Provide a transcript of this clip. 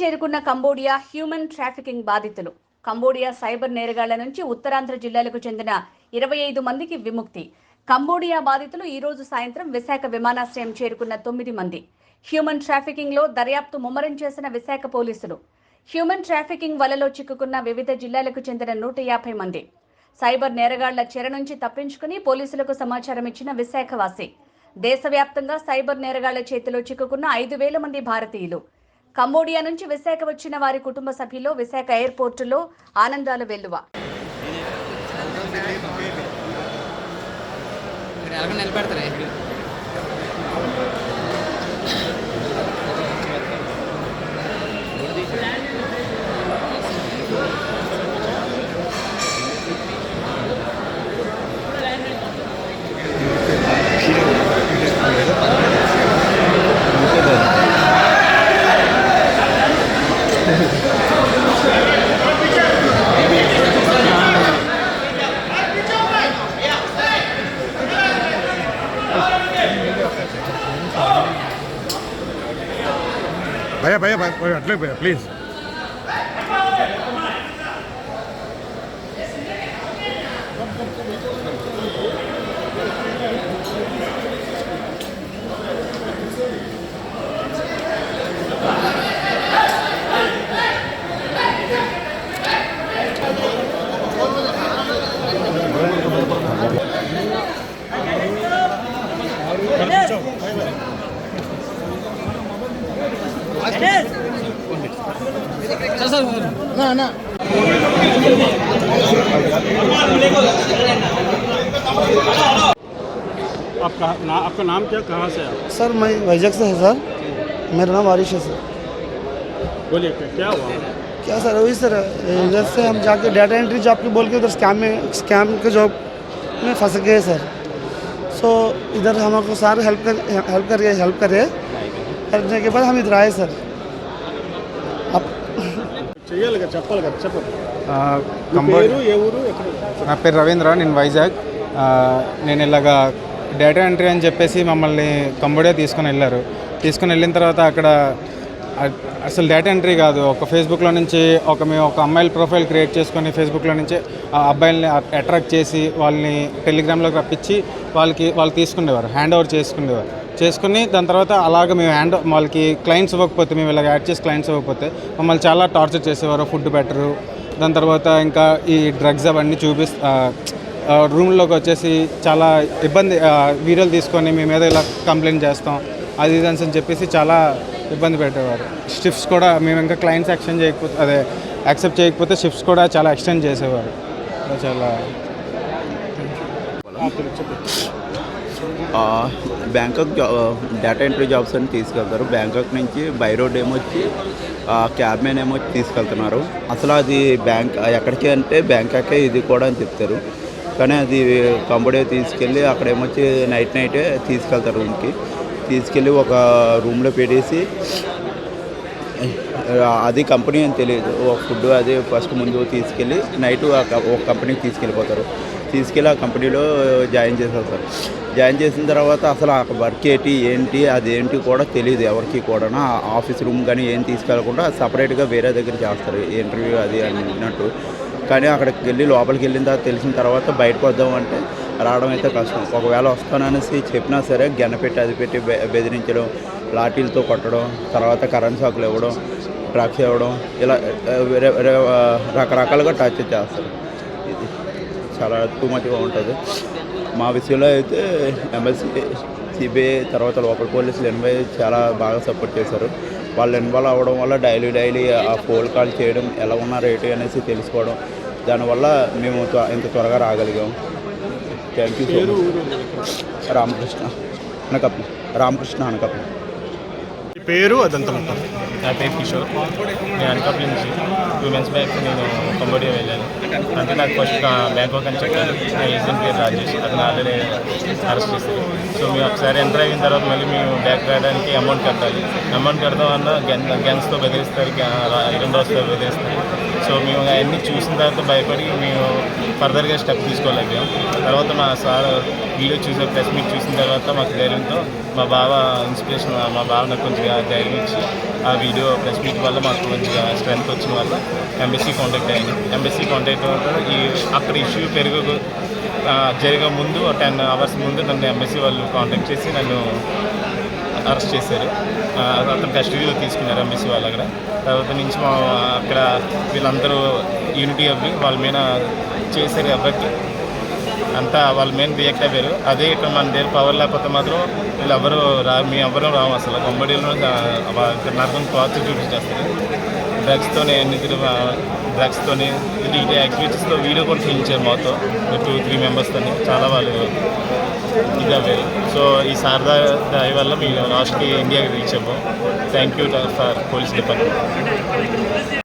చేరుకున్న Cambodia human trafficking బాధితులు. Cambodia cyber నేరగాళ్ల నుంచి ఉత్తరాంధ్ర జిల్లాలకు చెందిన 25 మందికి విముక్తి. కంబోడియా బాధితులు ఈ రోజు సాయంత్రం విశాఖ విమానాశ్రయం చేరుకున్న 9 మంది. హ్యూమన్ ట్రాఫికింగ్ లో దర్యాప్తు ముమ్మరం చేసిన విశాఖ పోలీసులు. హ్యూమన్ ట్రాఫికింగ్ వలలో చిక్కుకున్న వివిధ జిల్లాలకు చెందిన 150 మంది. సైబర్ నేరగాళ్ల చెర నుంచి తప్పించుకుని పోలీసులకు సమాచారం ఇచ్చిన విశాఖవాసి. దేశవ్యాప్తంగా సైబర్ నేరగాళ్ల చేతిలో చిక్కుకున్న 5,000 మంది భారతీయులు. కంబోడియా నుంచి విశాఖ వచ్చిన వారి కుటుంబ సభ్యులు విశాఖ ఎయిర్పోర్టులో ఆనందాల వెల్లువ. भैया अट्ले भैया प्लीज आपका नाम क्या, कहाँ से है? सर मैं वाइजैक से है सर, मेरा नाम आरिश है सर। बोलिए क्या हुआ? क्या सर वही सर, इधर से हम जाके डाटा एंट्री जॉब की बोल के उधर स्कैम के जॉब में फंस गए सर। सो इधर हमको सारे हेल्प करे करने के बाद हम इधर आए सर। నా పేరు రవీంద్ర, నేను వైజాగ్. నేను ఇలాగా డేటా ఎంట్రీ అని చెప్పేసి మమ్మల్ని కంబోడియా తీసుకొని వెళ్ళిన తర్వాత అక్కడ అసలు డేటా ఎంట్రీ కాదు, ఒక ఫేస్బుక్లో నుంచి మేము ఒక అమ్మాయిల ప్రొఫైల్ క్రియేట్ చేసుకొని ఫేస్బుక్లో నుంచి ఆ అబ్బాయిల్ని అట్రాక్ట్ చేసి వాళ్ళని టెలిగ్రామ్లోకి రప్పించి వాళ్ళు తీసుకునేవారు, హ్యాండ్ ఓవర్ చేసుకుని దాని తర్వాత అలాగ మేము వాళ్ళకి క్లయింట్స్ ఇవ్వకపోతే, మేము ఇలాగ యాడ్ చేసి క్లయింట్స్ ఇవ్వకపోతే మమ్మల్ని చాలా టార్చర్ చేసేవారు. ఫుడ్ బెటరు, దాని తర్వాత ఇంకా ఈ డ్రగ్స్ అవన్నీ రూమ్లోకి వచ్చేసి చాలా ఇబ్బంది, వీడియోలు తీసుకొని మేము ఏదో ఇలా కంప్లైంట్ చేస్తాం అది ఇది అని చెప్పేసి చాలా ఇబ్బంది పెట్టేవారు. షిఫ్ట్స్ కూడా మేము ఇంకా క్లయింట్స్ యాక్సెప్ట్ చేయకపోతే షిఫ్ట్స్ కూడా చాలా ఎక్స్టెండ్ చేసేవారు. చాలా బ్యాంకాక్ డేటా ఎంట్రీ జాబ్స్ అని తీసుకెళ్తారు. బ్యాంకాక్ నుంచి బై రోడ్ ఏమొచ్చి క్యాబ్ మ్యాన్ ఏమొచ్చి తీసుకెళ్తున్నారు. అసలు అది ఎక్కడికి అంటే బ్యాంకాకే ఇది కూడా అని చెప్తారు, కానీ అది కంబోడియా తీసుకెళ్ళి అక్కడ ఏమొచ్చి నైటే తీసుకెళ్తారు. రూమ్కి తీసుకెళ్ళి ఒక రూమ్లో పెట్టేసి, అది కంపెనీ అని తెలియదు, ఒక ఫుడ్ అది ఫస్ట్ ముందు తీసుకెళ్ళి నైట్ ఒక కంపెనీకి తీసుకెళ్ళి ఆ కంపెనీలో జాయిన్ చేసేస్తారు. జాయిన్ చేసిన తర్వాత అసలు ఆ వర్క్ ఏంటి అదేంటి కూడా తెలియదు ఎవరికి కూడా. ఆఫీస్ రూమ్ కానీ ఏం తీసుకెళ్ళకుండా సపరేట్గా వేరే దగ్గర చేస్తారు ఇంటర్వ్యూ అది అన్నట్టు. కానీ అక్కడికి వెళ్ళి లోపలికి వెళ్ళిన తర్వాత తెలిసిన తర్వాత బయటకు వద్దామంటే రావడం అయితే కష్టం. ఒకవేళ వస్తాననేసి చెప్పినా సరే గెన్నపెట్టి అది పెట్టి బెదిరించడం, లాఠీలతో కొట్టడం, తర్వాత కరెంట్ షాకులు ఇవ్వడం, డ్రగ్స్ ఇవ్వడం, ఇలా రకరకాలుగా టార్చర్ చేస్తారు. ఇది చాలా టూ మచ్గా ఉంటుంది. మా విషయంలో అయితే ఎంఎస్సీ, సిబిఐ, తర్వాత లోకల్ పోలీసులు ఎన్వై చాలా బాగా సపోర్ట్ చేశారు. వాళ్ళు ఇన్వాల్వ్ అవ్వడం వల్ల డైలీ ఆ ఫోన్ కాల్ చేయడం, ఎలా ఉన్నారు ఏంటి అనేసి తెలుసుకోవడం, దానివల్ల మేము ఇంత త్వరగా రాగలిగాం. Thank you so much. Ramakrishna అనకప్ప. పేరు అదంతా మొత్తం. నా పేరు కిషోర్. నేను అనకాపల్లి నుంచి 2 months బ్యాక్ నేను కంబోడియా వెళ్ళాను. అంటే నాకు ఫస్ట్ బ్యాంకాక్ అని చెప్పారు. నా ఏజెంట్ పేరు రాజేష్, అతను ఆల్రెడీ అరెస్ట్ చేశారు. సో మేము ఒకసారి ఎంటర్ అయిన తర్వాత మళ్ళీ మేము బ్యాక్ రావడానికి అమౌంట్ కట్టాలి. అమౌంట్ కడదామన్నా గన్స్తో బెదిరిస్తారు, ఐరన్ రాడ్స్తో బెదిరిస్తారు. సో మేము అవన్నీ చూసిన తర్వాత భయపడి మేము ఫర్దర్గా స్టెప్ తీసుకోలేకపోయాం. తర్వాత మా సార్ వీడియో చూసిన ప్రెస్ మీట్ చూసిన తర్వాత మాకు ధైర్యంతో మా బావ ఇన్స్పిరేషన్, మా బావ నాకు కొంచెంగా ధైర్యం ఇచ్చి ఆ వీడియో ప్రెస్ మీట్ వల్ల మాకు కొంచెంగా స్ట్రెంత్ వచ్చిన వల్ల ఎంబసీ కాంటాక్ట్ అయ్యింది. ఎంబసీ కాంటాక్ట్ అక్కడ ఇష్యూ జరిగే ముందు 10 hours ముందు నన్ను ఎంబసీ వాళ్ళు కాంటాక్ట్ చేసి నన్ను అరెస్ట్ చేశారు. అతను కస్టడీలో తీసుకున్నారు ఎంబసీ వాళ్ళు. అక్కడ తర్వాత నుంచి మా అక్కడ వీళ్ళందరూ యూనిటీ అవ్వి వాళ్ళ మీద చేశారు కాబట్టి అంతా వాళ్ళ మీద రియాక్ట్ అయ్యారు. అదే ఇక్కడ మన దగ్గర పవర్ లేకపోతే మాత్రం వీళ్ళు ఎవరు మేము ఎవరూ రాము. అసలు కంబోడియాలో నరకం క్లాత్ చూపించేస్తారు. డ్రగ్స్తోనే డ్రగ్స్తోని ఈ యాక్టివిటీస్తో వీడియో కూడా చేయించారు మాతో 2-3 మెంబర్స్తో. చాలా వాళ్ళు ఇది అవ్వారు. సో ఈ శారదా దయ వల్ల మేము లాస్ట్కి ఇండియాకి రీచ్ అవ్వం. Thank you for police department.